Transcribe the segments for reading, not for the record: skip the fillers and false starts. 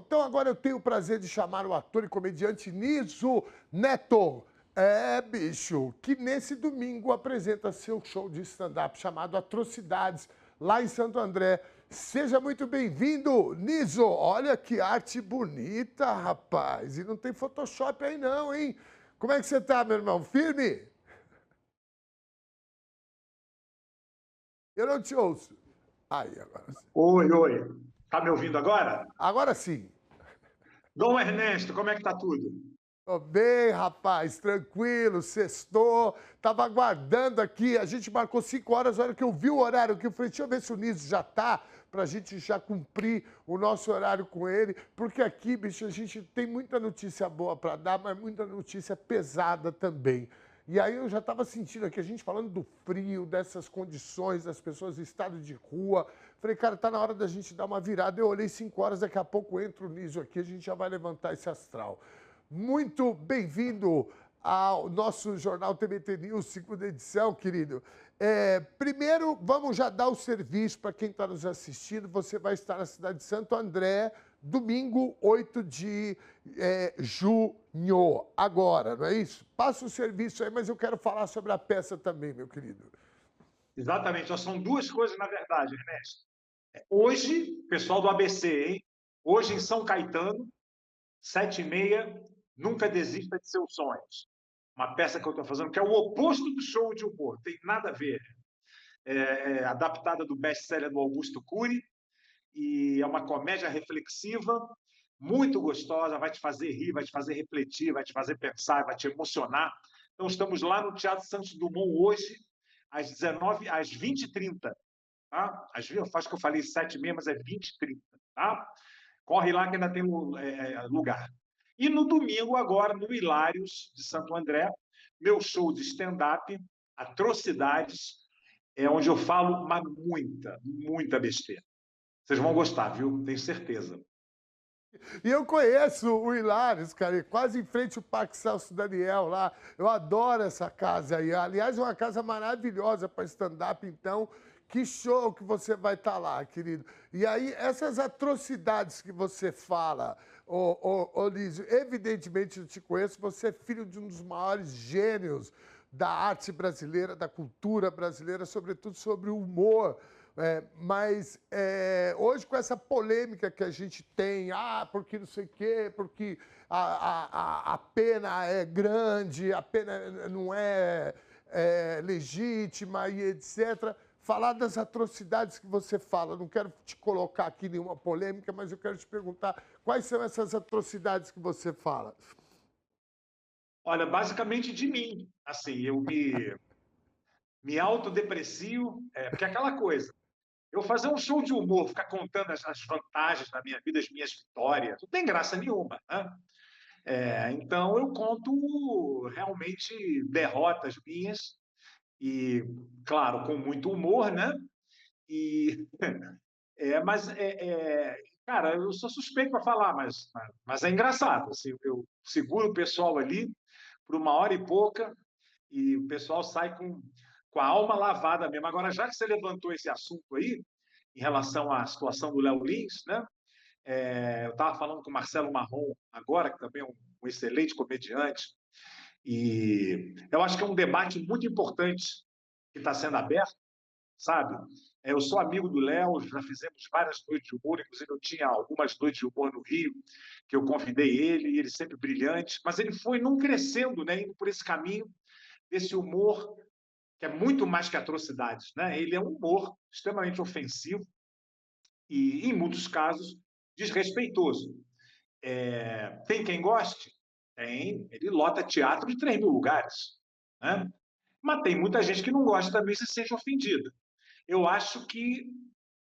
Então agora eu tenho o prazer de chamar o ator e comediante Niso Neto. É, bicho, que nesse domingo apresenta seu show de stand-up chamado Atrocidades, lá em Santo André. Seja muito bem-vindo, Niso. Olha que arte bonita, rapaz. E não tem Photoshop aí não, hein? Como é que você tá, meu irmão? Firme? Eu não te ouço. Aí, agora sim. Oi, oi. Tá me ouvindo agora? Agora sim. Dom Ernesto, como é que tá tudo? Tô bem, rapaz, tranquilo, sextou. Tava aguardando aqui, a gente marcou 5 horas, a hora que eu vi o horário aqui, eu falei, deixa eu ver se o Niso já tá, pra gente já cumprir o nosso horário com ele, porque aqui, bicho, a gente tem muita notícia boa pra dar, mas muita notícia pesada também. E aí eu já estava sentindo aqui, a gente falando do frio, dessas condições, das pessoas em estado de rua. Falei, cara, tá na hora da gente dar uma virada. Eu olhei 5 horas, daqui a pouco entra o Niso aqui, a gente já vai levantar esse astral. Muito bem-vindo ao nosso Jornal TBT News, segunda edição, querido. Primeiro, vamos já dar o serviço para quem está nos assistindo. Você vai estar na cidade de Santo André, domingo 8 de junho, agora, não é isso? Passa o serviço aí, mas eu quero falar sobre a peça também, meu querido. Exatamente, só são duas coisas, na verdade, Ernesto. Hoje, pessoal do ABC, hein? Hoje em São Caetano, 7h30, Nunca Desista de Seus Sonhos. Uma peça que eu estou fazendo, que é o oposto do show de humor, tem nada a ver. É adaptada do best-seller do Augusto Cury, e é uma comédia reflexiva, muito gostosa, vai te fazer rir, vai te fazer refletir, vai te fazer pensar, vai te emocionar. Então, estamos lá no Teatro Santos Dumont hoje, às 20h30. Tá? Acho que eu falei 7h30, mas é 20h30. Tá? Corre lá que ainda tem lugar. E no domingo, agora, no Hilários de Santo André, meu show de stand-up, Atrocidades, é onde eu falo uma muita besteira. Vocês vão gostar, viu? Tenho certeza. E eu conheço o Hilários, cara, quase em frente ao Parque Celso Daniel lá. Eu adoro essa casa aí. Aliás, é uma casa maravilhosa para stand-up, então. Que show que você vai estar lá, querido. E aí, essas atrocidades que você fala, Lísio, evidentemente eu te conheço, você é filho de um dos maiores gênios da arte brasileira, da cultura brasileira, sobretudo sobre o humor. Hoje, com essa polêmica que a gente tem, porque não sei o quê, porque a pena é grande, a pena não é legítima e etc. Falar das atrocidades que você fala. Não quero te colocar aqui nenhuma polêmica, mas eu quero te perguntar quais são essas atrocidades que você fala. Olha, basicamente de mim. Assim, eu me autodeprecio, porque é aquela coisa. Eu fazer um show de humor, ficar contando as vantagens da minha vida, as minhas vitórias, não tem graça nenhuma, né? Então, eu conto realmente derrotas minhas, e, claro, com muito humor, né? E, cara, eu sou suspeito para falar, mas é engraçado. Assim, eu seguro o pessoal ali por 1 hora e pouca, e o pessoal sai com a alma lavada mesmo. Agora, já que você levantou esse assunto aí, em relação à situação do Léo Lins, né? Eu estava falando com o Marcelo Marrom agora, que também é um excelente comediante, e eu acho que é um debate muito importante que está sendo aberto, sabe? Eu sou amigo do Léo, já fizemos várias noites de humor, inclusive eu tinha algumas noites de humor no Rio, que eu convidei ele, e ele sempre brilhante, mas ele foi não crescendo, né, indo por esse caminho desse humor que é muito mais que atrocidades, né? Ele é um humor extremamente ofensivo e, em muitos casos, desrespeitoso. Tem quem goste? Tem. Ele lota teatro de 3.000 lugares, né? Mas tem muita gente que não gosta também, se sente ofendida. Eu acho que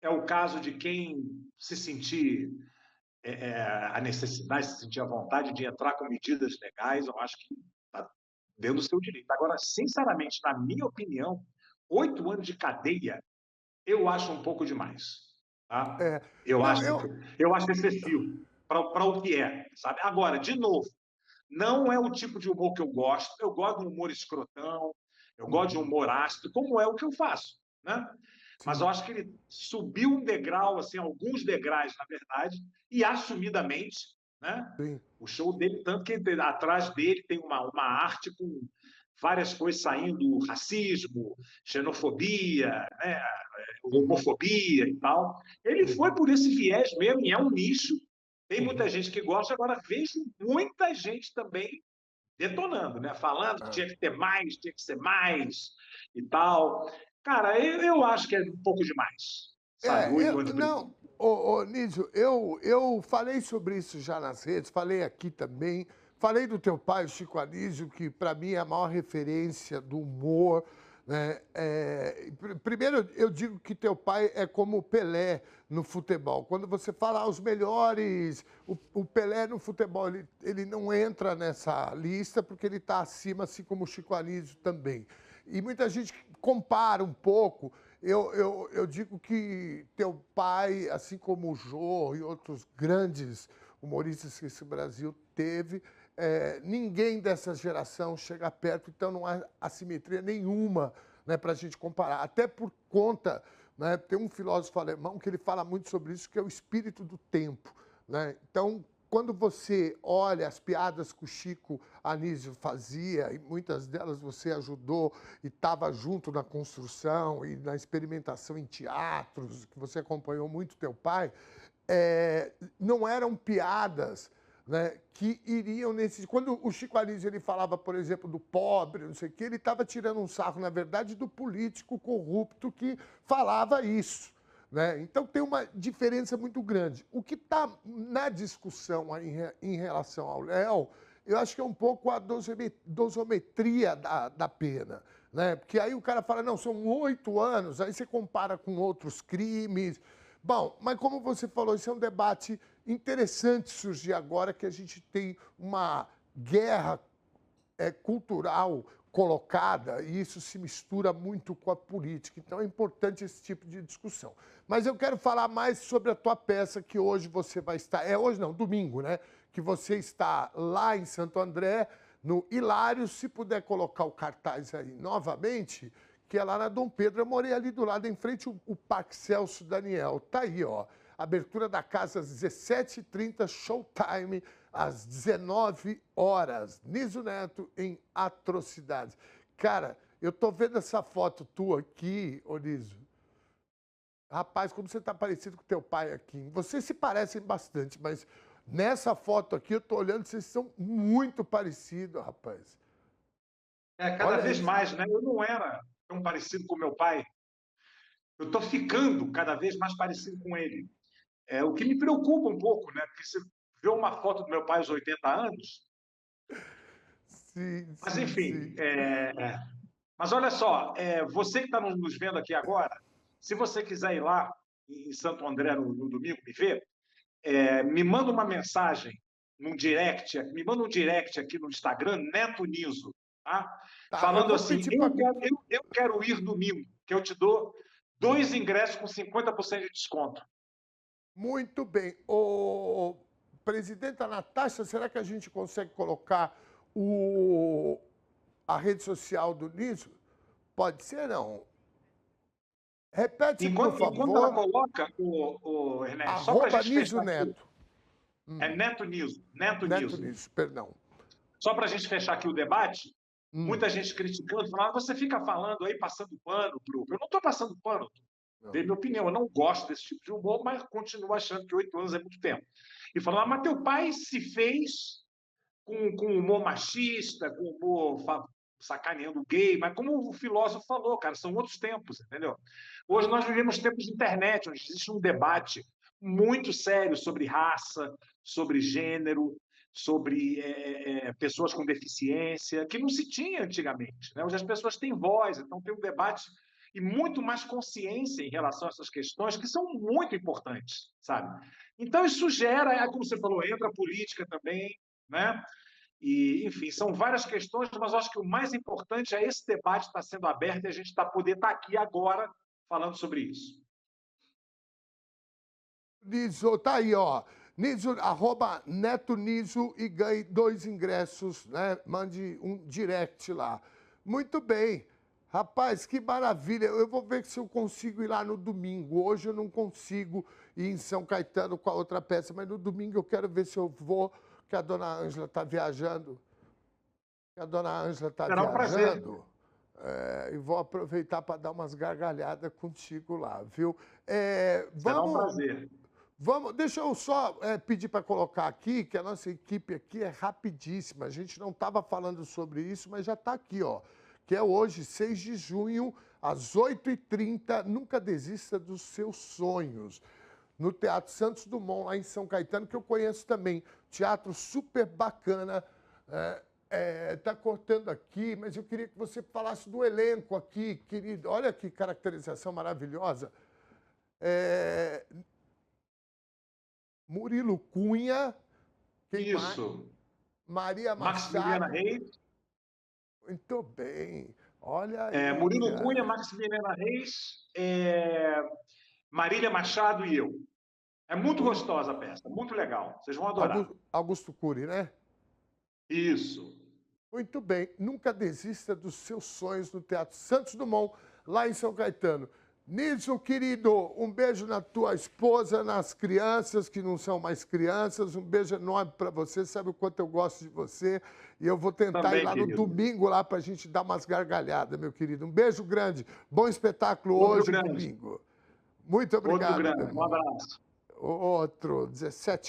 é o caso de quem se sentir a necessidade, se sentir a vontade de entrar com medidas legais, eu acho que está dentro do seu direito. Agora, sinceramente, na minha opinião, 8 anos de cadeia, eu acho um pouco demais. Tá? É, Eu não, acho, eu acho excessivo para o que é, sabe? Agora, de novo, não é o tipo de humor que eu gosto. Eu gosto de um humor escrotão, eu gosto de um humor ácido, como é o que eu faço, né? Mas eu sim, acho que ele subiu um degrau, assim, alguns degraus, na verdade, e assumidamente, né? sim. O show dele, tanto que atrás dele tem uma arte com várias coisas saindo, racismo, xenofobia, né? Uhum, Homofobia e tal. Ele foi uhum, por esse viés mesmo, e é um nicho. Tem muita uhum. gente que gosta, agora vejo muita gente também detonando, né? Falando que Ah. tinha que ter mais, tinha que ser mais e tal. Cara, eu acho que é um pouco demais, sabe? É, 8 anos brigando. não, Nísio, eu falei sobre isso já nas redes, falei aqui também, falei do teu pai, o Chico Anísio, que para mim é a maior referência do humor, né? Primeiro, eu digo que teu pai é como o Pelé no futebol. Quando você fala os melhores, o Pelé no futebol, ele não entra nessa lista porque ele está acima, assim como o Chico Anísio também. E muita gente compara um pouco. Eu digo que teu pai, assim como o Jô e outros grandes humoristas que esse Brasil teve, ninguém dessa geração chega perto, então não há assimetria nenhuma, né, para a gente comparar. Até por conta, né, tem um filósofo alemão que ele fala muito sobre isso, que é o espírito do tempo. Né? Então, quando você olha as piadas que o Chico Anísio fazia, e muitas delas você ajudou e estava junto na construção e na experimentação em teatros, que você acompanhou muito teu pai, não eram piadas, né, que iriam nesse... Quando o Chico Anísio ele falava, por exemplo, do pobre, não sei o quê, ele estava tirando um sarro, na verdade, do político corrupto que falava isso. Né? Então tem uma diferença muito grande. O que está na discussão aí em relação ao Léo, eu acho que é um pouco a dosometria da pena. Né? Porque aí o cara fala, não, são 8 anos, aí você compara com outros crimes. Bom, mas como você falou, isso é um debate interessante surgir agora, que a gente tem uma guerra cultural colocada e isso se mistura muito com a política. Então é importante esse tipo de discussão. Mas eu quero falar mais sobre a tua peça que hoje você vai estar... hoje não, domingo, né? Que você está lá em Santo André, no Hilário. Se puder colocar o cartaz aí novamente, que é lá na Dom Pedro. Eu morei ali do lado, em frente o Parque Celso Daniel. Tá aí, ó. Abertura da casa às 17h30, showtime às 19 horas. Niso Neto em Atrocidades. Cara, eu tô vendo essa foto tua aqui, ô Niso. Rapaz, como você tá parecido com teu pai aqui. Vocês se parecem bastante, mas nessa foto aqui eu tô olhando, vocês são muito parecidos, rapaz. Cada Olha vez isso. mais, né? Eu não era tão parecido com meu pai. Eu estou ficando cada vez mais parecido com ele. O que me preocupa um pouco, né? Porque você vê uma foto do meu pai aos 80 anos, Sim, mas sim, enfim. sim. Mas olha só, você que está nos vendo aqui agora, se você quiser ir lá em Santo André no domingo me ver, me manda uma mensagem num direct, me manda um direct aqui no Instagram, Neto Niso, tá? Tá, eu Falando vou assim, pedir para... eu quero ir domingo, que eu te dou 2 ingressos com 50% de desconto. Muito bem. Ô, presidenta Natasha, será que a gente consegue colocar a rede social do Niso? Pode ser, não? Repete, por Enquanto ela favor. coloca, o Ernesto, só para a Arroba gente Niso fechar aqui, Neto. é Neto Niso, Neto Neto Niso. Niso, perdão. Só para a gente fechar aqui o debate, Hum, muita gente criticando, falando, você fica falando aí, passando pano pro... Eu não estou passando pano, dei não. minha opinião, eu não gosto desse tipo de humor, mas continuo achando que 8 anos é muito tempo. E falando, mas teu pai se fez com humor machista, com humor sacaneando gay, mas como o filósofo falou, cara, são outros tempos, entendeu? Hoje nós vivemos tempos de internet, onde existe um debate muito sério sobre raça, sobre gênero, sobre pessoas com deficiência, que não se tinha antigamente. Né? Hoje as pessoas têm voz, então tem um debate e muito mais consciência em relação a essas questões que são muito importantes, sabe? Então isso gera, como você falou, entra a política também, né? E, enfim, são várias questões, mas acho que o mais importante é esse debate estar sendo aberto e a gente poder estar aqui agora falando sobre isso. Niso, tá aí, ó. Niso, arroba Neto Niso e ganhe 2 ingressos, né? Mande um direct lá. Muito bem. Rapaz, que maravilha. Eu vou ver se eu consigo ir lá no domingo. Hoje eu não consigo ir em São Caetano com a outra peça, mas no domingo eu quero ver se eu vou, que a dona Ângela está viajando. Que a dona Ângela está Será um prazer. viajando. E vou aproveitar para dar umas gargalhadas contigo lá, viu? Será um prazer. Deixa eu só pedir para colocar aqui, que a nossa equipe aqui é rapidíssima. A gente não estava falando sobre isso, mas já está aqui, ó. Que é hoje, 6 de junho, às 8h30. Nunca desista dos seus sonhos. No Teatro Santos Dumont, lá em São Caetano, que eu conheço também. Teatro super bacana. Está cortando aqui, mas eu queria que você falasse do elenco aqui, querido. Olha que caracterização maravilhosa. Murilo Cunha. Quem mais? Isso. Maria Maximiliana Machado. Reis. Muito bem. Olha aí. Murilo Cunha, Maximiliana Reis, Marília Machado e eu. É muito gostosa a peça, muito legal. Vocês vão adorar. Augusto Cury, né? Isso. Muito bem. Nunca desista dos seus sonhos no Teatro Santos Dumont, lá em São Caetano. Nilson, querido, um beijo na tua esposa, nas crianças que não são mais crianças. Um beijo enorme para você. Sabe o quanto eu gosto de você. E eu vou tentar Também, ir lá querido. no domingo lá para a gente dar umas gargalhadas, meu querido. Um beijo grande. Bom espetáculo Outro hoje, grande. domingo. Muito obrigado. Outro grande. Um abraço. Outro, 17 horas.